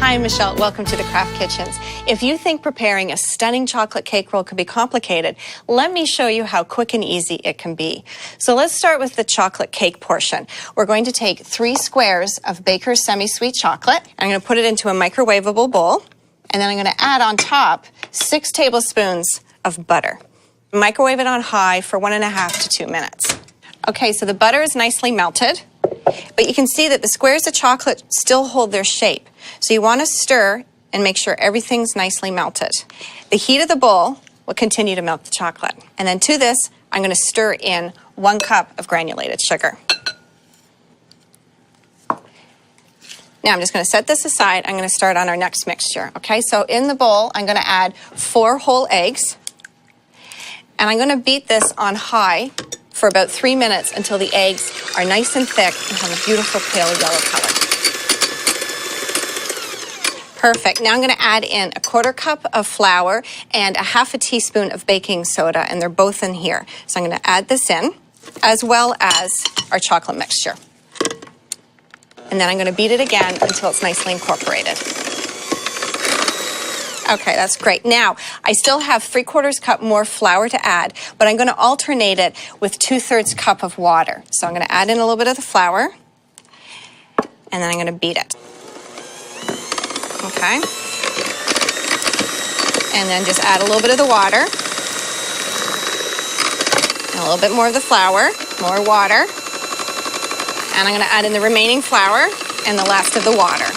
Hi, Michelle. Welcome to the Craft Kitchens. If you think preparing a stunning chocolate cake roll can be complicated, let me show you how quick and easy it can be. So let's start with the chocolate cake portion. We're going to take 3 squares of Baker's semi-sweet chocolate. I'm going to put it into a microwavable bowl, and then I'm going to add on top 6 tablespoons of butter. Microwave it on high for 1.5 to 2 minutes. Okay, so the butter is nicely melted, but you can see that the squares of chocolate still hold their shape. So you want to stir and make sure everything's nicely melted. The heat of the bowl will continue to melt the chocolate. And then to this, I'm going to stir in 1 cup of granulated sugar. Now I'm just going to set this aside. I'm going to start on our next mixture. Okay, so in the bowl, I'm going to add 4 whole eggs. And I'm going to beat this on high for about 3 minutes until the eggs are nice and thick and have a beautiful pale yellow color. Perfect. Now I'm going to add in a 1/4 cup of flour and a 1/2 teaspoon of baking soda, and they're both in here. So I'm going to add this in, as well as our chocolate mixture. And then I'm going to beat it again until it's nicely incorporated. Okay, that's great. Now, I still have 3/4 cup more flour to add, but I'm going to alternate it with 2/3 cup of water. So I'm going to add in a little bit of the flour, and then I'm going to beat it. Okay. And then just add a little bit of the water, and a little bit more of the flour, more water, and I'm going to add in the remaining flour and the last of the water.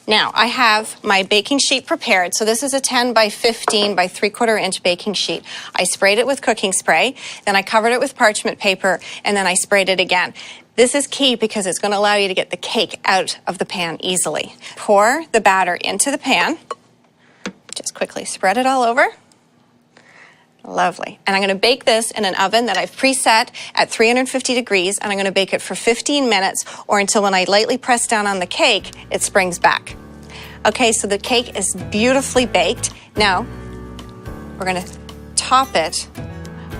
Now, I have my baking sheet prepared. So this is a 10 by 15 by 3/4 inch baking sheet. I sprayed it with cooking spray, then I covered it with parchment paper, and then I sprayed it again. This is key because it's going to allow you to get the cake out of the pan easily. Pour the batter into the pan. Just quickly spread it all over. Lovely. And I'm going to bake this in an oven that I've preset at 350 degrees, and I'm going to bake it for 15 minutes or until when I lightly press down on the cake, it springs back. Okay, so the cake is beautifully baked. Now, we're going to top it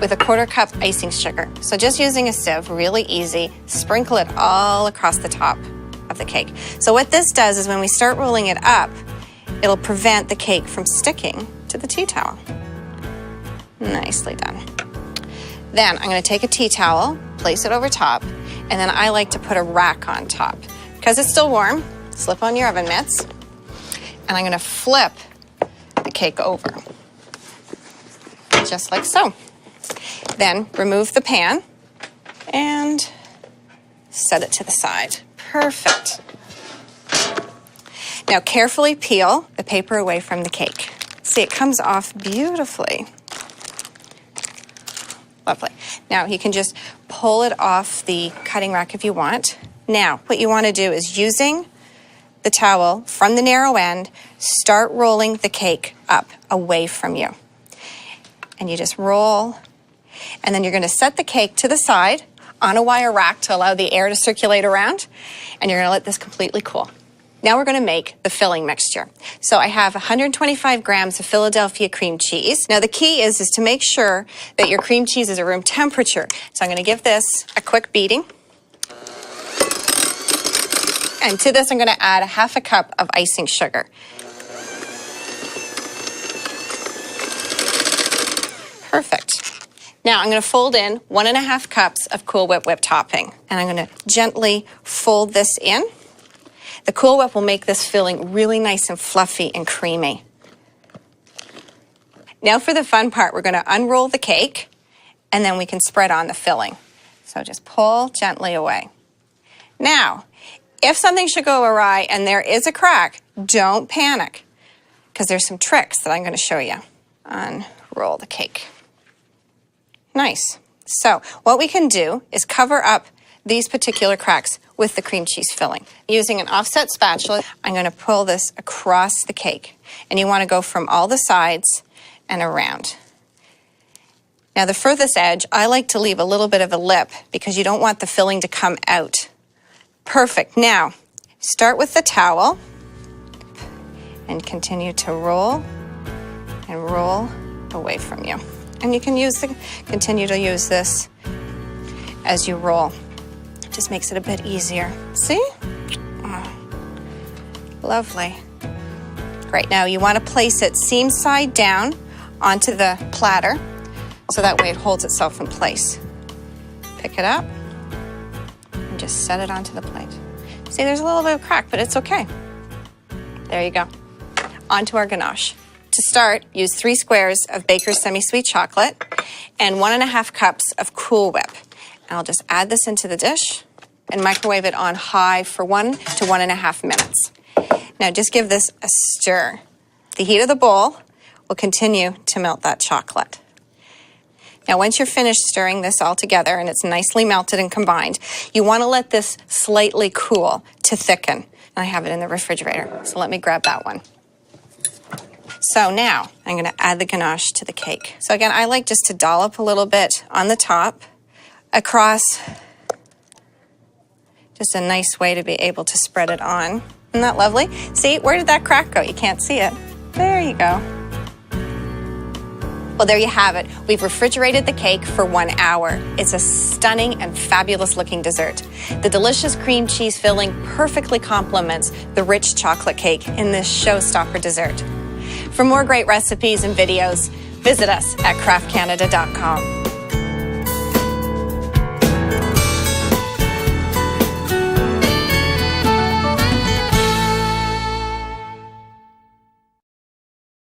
with a 1/4 cup icing sugar. So just using a sieve, really easy, sprinkle it all across the top of the cake. So what this does is when we start rolling it up, it'll prevent the cake from sticking to the tea towel. Nicely done. Then I'm going to take a tea towel, place it over top, and then I like to put a rack on top. Because it's still warm, slip on your oven mitts, and I'm going to flip the cake over. Just like so. Then remove the pan and set it to the side. Perfect. Now carefully peel the paper away from the cake. See, it comes off beautifully. Lovely. Now you can just pull it off the cutting rack if you want. Now, what you want to do is using the towel from the narrow end, start rolling the cake up away from you. And you just roll, and then you're going to set the cake to the side on a wire rack to allow the air to circulate around, and you're going to let this completely cool. Now we're going to make the filling mixture. So I have 125 grams of Philadelphia cream cheese. Now the key is to make sure that your cream cheese is at room temperature. So I'm going to give this a quick beating. And to this I'm going to add a 1/2 cup of icing sugar. Perfect. Now I'm going to fold in 1.5 cups of Cool Whip whipped topping. And I'm going to gently fold this in. The Cool Whip will make this filling really nice and fluffy and creamy. Now for the fun part, we're going to unroll the cake, and then we can spread on the filling. So just pull gently away. Now, if something should go awry and there is a crack, don't panic, because there's some tricks that I'm going to show you. Unroll the cake. Nice. So what we can do is cover up these particular cracks with the cream cheese filling. Using an offset spatula, I'm going to pull this across the cake. And you want to go from all the sides and around. Now the furthest edge, I like to leave a little bit of a lip because you don't want the filling to come out. Perfect. Now, start with the towel and continue to roll and roll away from you. And you can continue to use this as you roll. Just makes it a bit easier. See? Oh, lovely. Great, now you want to place it seam side down onto the platter so that way it holds itself in place. Pick it up and just set it onto the plate. See, there's a little bit of crack, but it's okay. There you go. Onto our ganache. To start, use 3 squares of Baker's semi-sweet chocolate and 1.5 cups of Cool Whip. And I'll just add this into the dish and microwave it on high for 1 to 1.5 minutes. Now just give this a stir. The heat of the bowl will continue to melt that chocolate. Now once you're finished stirring this all together and it's nicely melted and combined, you want to let this slightly cool to thicken. And I have it in the refrigerator, so let me grab that one. So now I'm going to add the ganache to the cake. So again, I like just to dollop a little bit on the top, across. Just a nice way to be able to spread it on. Isn't that lovely? See, where did that crack go? You can't see it. There you go. Well, there you have it. We've refrigerated the cake for 1 hour. It's a stunning and fabulous looking dessert. The delicious cream cheese filling perfectly complements the rich chocolate cake in this showstopper dessert. For more great recipes and videos, visit us at craftcanada.com.